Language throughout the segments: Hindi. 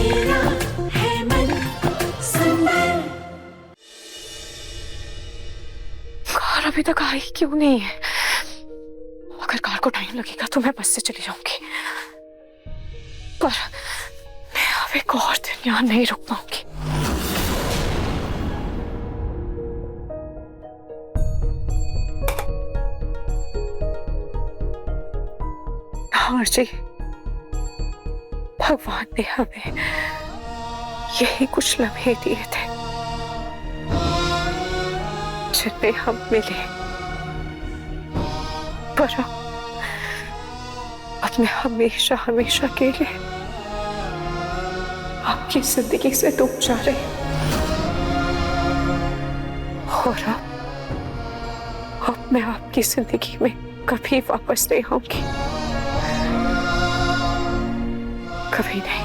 मेरा है मन सुंदर। कार अभी तक आई क्यों नहीं है? अगर कार को टाइम लगेगा तो मैं बस से चली जाऊंगी, पर मैं अब एक और दिन यहाँ नहीं रुक पाऊंगी। हाँ जी, भगवान ने हमें यही कुछ लम्हे दिए थे जिनमें हम मिले, पर अब मैं हमेशा हमेशा के लिए आपकी जिंदगी से दूर जा रही हूँ। और अब मैं आपकी जिंदगी में कभी वापस नहीं आऊंगी, कभी नहीं।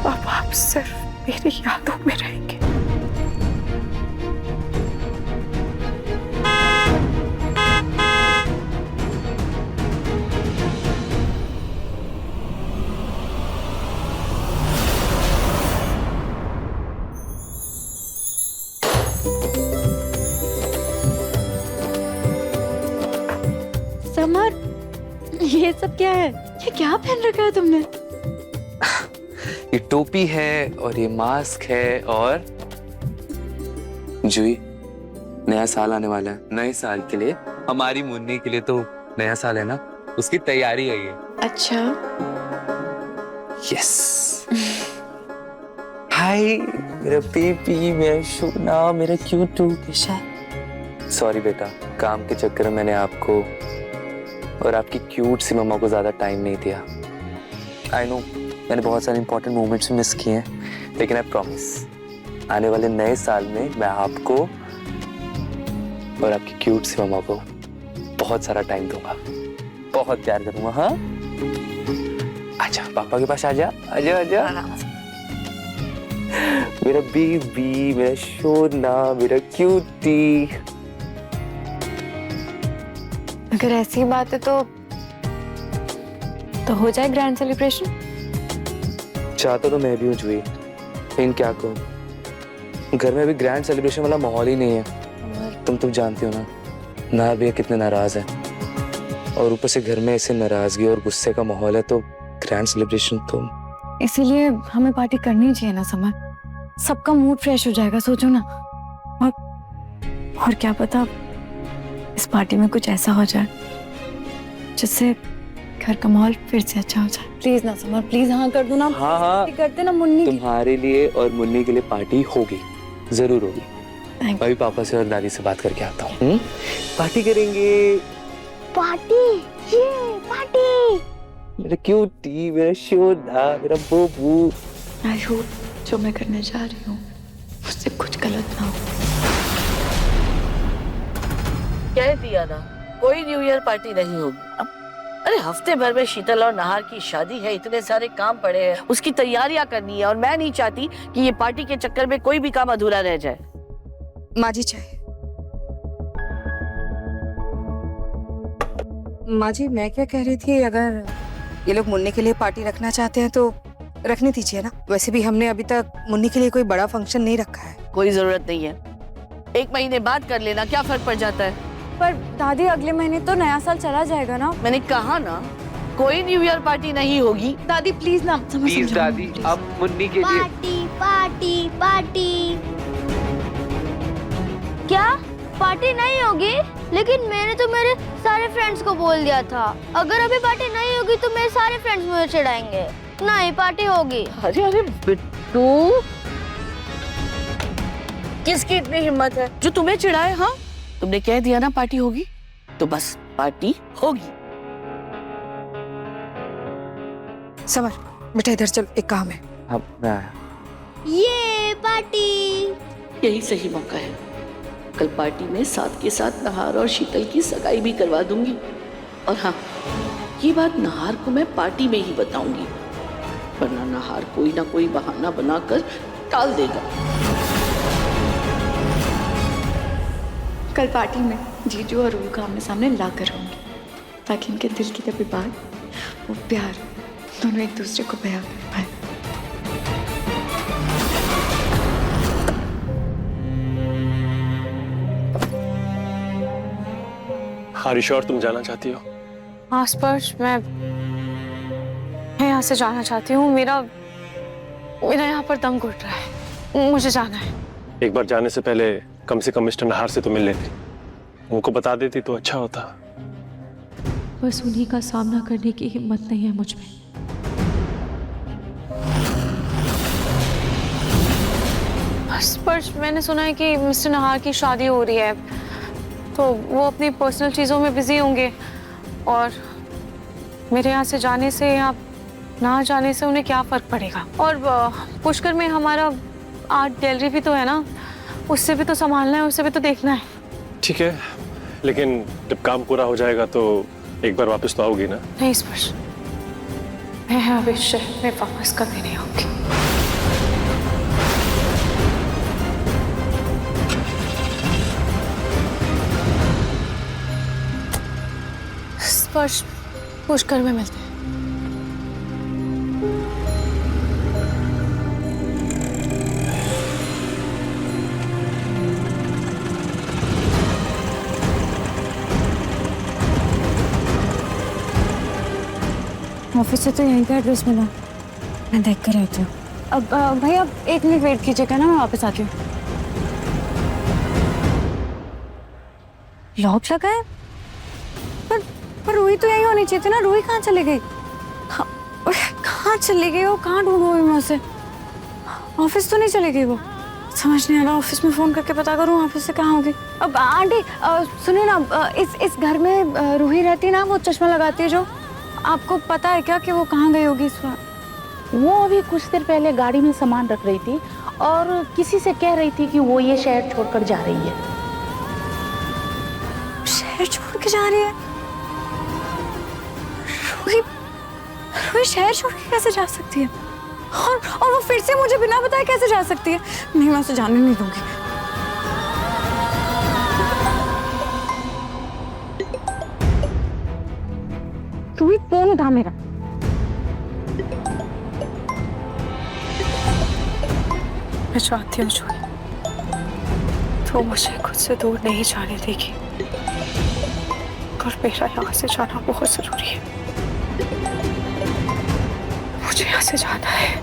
अब आप सिर्फ मेरी यादों में रहेंगे। समर, ये सब क्या है? ये क्या पहन रखा है तुमने? ये टोपी है और ये मास्क है, और जूही, नया साल आने वाला है। नए साल के लिए, हमारी मुन्नी के लिए तो नया साल है ना, उसकी तैयारी है ये। अच्छा। यस। हाय मेरा बेबी, मेरा सोना, मेरा क्यूटू। सॉरी बेटा, काम के चक्कर में मैंने आपको और आपकी क्यूट सी मम्मा को ज्यादा टाइम नहीं दिया। आई नो, मैंने बहुत सारे इंपॉर्टेंट मोमेंट्स मिस किए हैं, लेकिन आई प्रॉमिस आने वाले नए साल में मैं आपको और आपकी क्यूट सी मम्मा को बहुत सारा टाइम दूंगा, बहुत प्यार करूंगा। हाँ, आजा पापा के पास, आजा आजा आजा। मेरा बेबी, मेरा सोना, मेरा क्यूटी। अगर ऐसी बात है तो हो जाए ग्रैंड सेलिब्रेशन। चाहता तो मैं भी हूँ जूही, लेकिन क्या करूँ, घर में अभी ग्रैंड सेलिब्रेशन वाला माहौल ही नहीं है। तुम जानती हो ना, नार भैया कितने नाराज हैं, और ऊपर से घर में ऐसे नाराजगी और गुस्से का माहौल है, तो ग्रैंड सेलिब्रेशन तो। इसीलिए हमें पार्टी करनी चाहिए ना समर, सबका मूड फ्रेश हो जाएगा। सोचो ना, और क्या पता इस पार्टी में कुछ ऐसा हो जाए जिससे घर का माहौल फिर से अच्छा हो जाए। प्लीज ना समर, प्लीज हाँ कर दो ना। हाँ हाँ करते ना मुन्नी। तुम्हारे लिए और मुन्नी के लिए पार्टी होगी, जरूर होगी। अभी पापा से और दादी से बात करके आता हूँ। पार्टी करेंगे। पार्टी, ये पार्टी। मेरा क्यूटी, मेरा शोधा, मेरा बोबू। आई होप जो मैं करने जा रही हूँ उससे कुछ गलत ना हो। कह दिया ना, कोई न्यू ईयर पार्टी नहीं होगी। अब अरे हफ्ते भर में शीतल और नहार की शादी है, इतने सारे काम पड़े हैं, उसकी तैयारियां करनी है, और मैं नहीं चाहती कि ये पार्टी के चक्कर में कोई भी काम अधूरा रह जाए। माँ जी चाय। माँ जी, मैं क्या कह रही थी, अगर ये लोग मुन्नी के लिए पार्टी रखना चाहते हैं तो रखने दीजिए ना। वैसे भी हमने अभी तक मुन्नी के लिए कोई बड़ा फंक्शन नहीं रखा है। कोई जरूरत नहीं है, 1 महीने बाद कर लेना, क्या फर्क पड़ जाता है। पर दादी, अगले महीने तो नया साल चला जाएगा ना। मैंने कहा ना, कोई न्यू ईयर पार्टी नहीं होगी। दादी प्लीज ना, प्लीज दादी, अब मुन्नी के लिए पार्टी पार्टी पार्टी। क्या पार्टी नहीं होगी? लेकिन मैंने तो मेरे सारे फ्रेंड्स को बोल दिया था, अगर अभी पार्टी नहीं होगी तो मेरे सारे फ्रेंड्स मुझे चिढ़ाएंगे। नहीं, पार्टी होगी। अरे अरे बिट्टू, किसकी इतनी हिम्मत है जो तुम्हें चिढ़ाए? हाँ, तुमने कह दिया ना पार्टी होगी, तो बस पार्टी होगी। समर बेटा, इधर चल, एक काम है। अब मैं आया। ये पार्टी। यही सही मौका है। कल पार्टी में साथ के साथ नहार और शीतल की सगाई भी करवा दूंगी। और हाँ, ये बात नहार को मैं पार्टी में ही बताऊंगी, वरना नहार कोई ना कोई बहाना बनाकर टाल देगा। कल पार्टी में जीजू और रूह को आमने सामने ला कर रहूंगी, ताकि इनके दिल की तभी बात, वो प्यार, दोनों एक दूसरे को बयां कर पाए। Are you sure तुम जाना चाहती हो? हाँ स्पर्श, मैं यहाँ से जाना चाहती हूँ। मेरा यहाँ पर दम घुट रहा है, मुझे जाना है। एक बार जाने से पहले कम से कम मिस्टर नहार से तो मिल लेती, उनको बता देती तो अच्छा होता। बस उन्हीं का सामना करने की हिम्मत नहीं है मुझ में। स्पर्श, मैंने सुना है कि मिस्टर नहार की शादी हो रही है, तो वो अपनी पर्सनल चीज़ों में बिजी होंगे और मेरे यहाँ से जाने से या ना जाने से उन्हें क्या फ़र्क पड़ेगा। और पुष्कर में हमारा आर्ट गैलरी भी तो है ना, उससे भी तो संभालना है, उससे भी तो देखना है। ठीक है, लेकिन जब काम पूरा हो जाएगा तो एक बार वापस तो आओगी ना? नहीं स्पर्श, मैं अभी शहर में वापस कभी नहीं आऊंगी। स्पर्श, पुष्कर में मिलते हैं। ऑफिस से तो यहीं का एड्रेस मिला, मैं देख कर रहती हूँ। अब भाई आप 1 मिनट वेट कीजिएगा ना, मैं वापस आती हूँ। लॉक लगा है, पर रूही तो यही होनी चाहिए थी ना। रूही कहाँ चली गई? कहाँ चली गई वो? कहाँ ढूंढूं मैं उसे? ऑफिस तो नहीं चली गई वो? समझ नहीं आ रहा, ऑफिस में फोन करके पता करूँ ऑफिस से कहाँ होगी। अब आंटी सुनिए ना, इस घर में रूही रहती है ना, वो चश्मा लगाती है जो, आपको पता है क्या कि वो कहाँ गई होगी इस बार? वो अभी कुछ देर पहले गाड़ी में सामान रख रही थी और किसी से कह रही थी कि वो ये शहर छोड़कर जा रही है। शहर छोड़ के जा रही है? रूही शहर छोड़ के कैसे जा सकती है? और वो फिर से मुझे बिना बताए कैसे जा सकती है? नहीं, मैं उसे जाने नहीं दूंगी। रूही फोन उठा मेरा। मैं चाहती हूँ जूही, तो मुझे खुद से दूर नहीं जाने देगी और मेरा यहाँ से जाना बहुत जरूरी है। मुझे यहाँ से जाना है।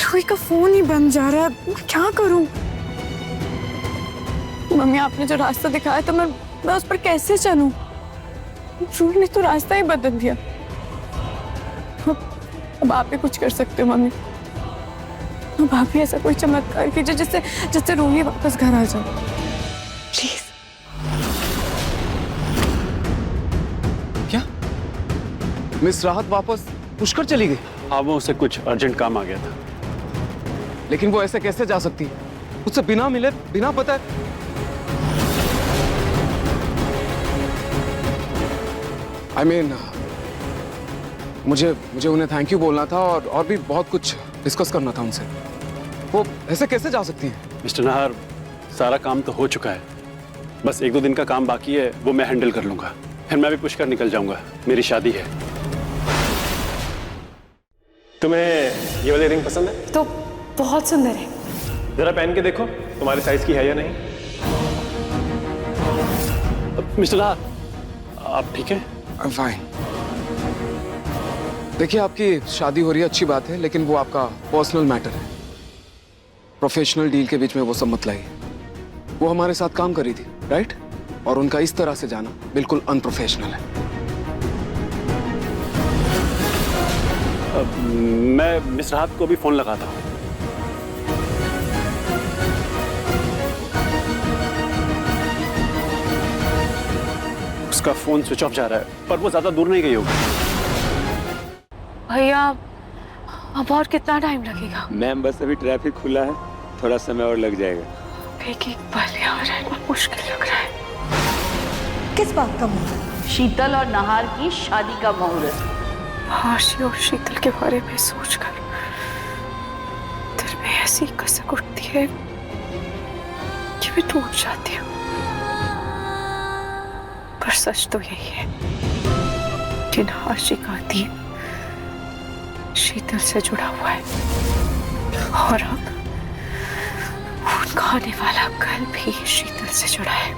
रूही का फोन ही बंद जा रहा है, मैं क्या करूं? मम्मी आपने जो रास्ता दिखाया तो मैं उस पर कैसे चलूं? रूही ने तो रास्ता ही बदल दिया। अब आप ही कुछ कर सकते हो मम्मी। अब आप ही ऐसा कोई चमत्कार कीजिए जिससे रूही वापस घर आ जाए, प्लीज। क्या मिस राहत वापस पुष्कर चली गई? हाँ, वो उसे कुछ अर्जेंट काम आ गया था। लेकिन वो ऐसे कैसे जा सकती है? उससे बिना मिले, बिना पता I mean, मुझे उन्हें थैंक यू बोलना था और भी बहुत कुछ डिस्कस करना था उनसे। वो ऐसे कैसे जा सकती है? मिस्टर नहार, सारा काम तो हो चुका है, बस 1-2 दिन का काम बाकी है, वो मैं हैंडल कर लूंगा। फिर मैं भी पुष्कर निकल जाऊंगा, मेरी शादी है। तुम्हें ये वाली रिंग पसंद है? तो बहुत सुंदर है। जरा पहन के देखो, तुम्हारे साइज की है या नहीं। मिस्टर नहार, आप ठीक है? फाइन। देखिए, आपकी शादी हो रही है, अच्छी बात है, लेकिन वो आपका पर्सनल मैटर है। प्रोफेशनल डील के बीच में वो सब मत लाइए। वो हमारे साथ काम कर रही थी, राइट? और उनका इस तरह से जाना बिल्कुल अनप्रोफेशनल है। मैं मिस राहत को भी फोन लगाता हूँ। उसका फोन स्विच ऑफ जा रहा है, पर वो ज्यादा दूर नहीं गई होगी। भैया, अब और कितना टाइम लगेगा? मैम, बस अभी ट्रैफिक खुला है, थोड़ा समय और लग जाएगा। एक पल यहाँ रहना मुश्किल लग रहा है। किस बात का मुहूर्त? शीतल और नहार की शादी का मुहूर्त। आशी और शीतल के बारे में सोचकर दिल में ऐसी कसक उठती है कि मैं टूट जाती हूँ। पर सच तो यही है कि आशी का दिन शीतल से जुड़ा हुआ है और अब उनका आने वाला कल भी शीतल से जुड़ा है।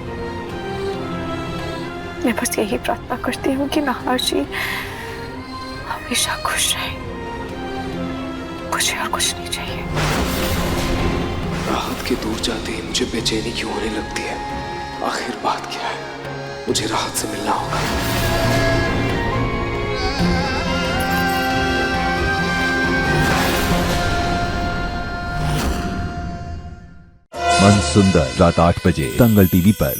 मैं बस यही प्रार्थना करती हूँ कि नाहर जी हमेशा खुश रहे। मुझे और कुछ नहीं चाहिए। राहत के दूर जाते ही मुझे बेचैनी क्यों होने लगती है? आखिर बात क्या है? मुझे राहत से मिलना होगा। मन सुंदर रात 8 बजे दंगल टीवी पर।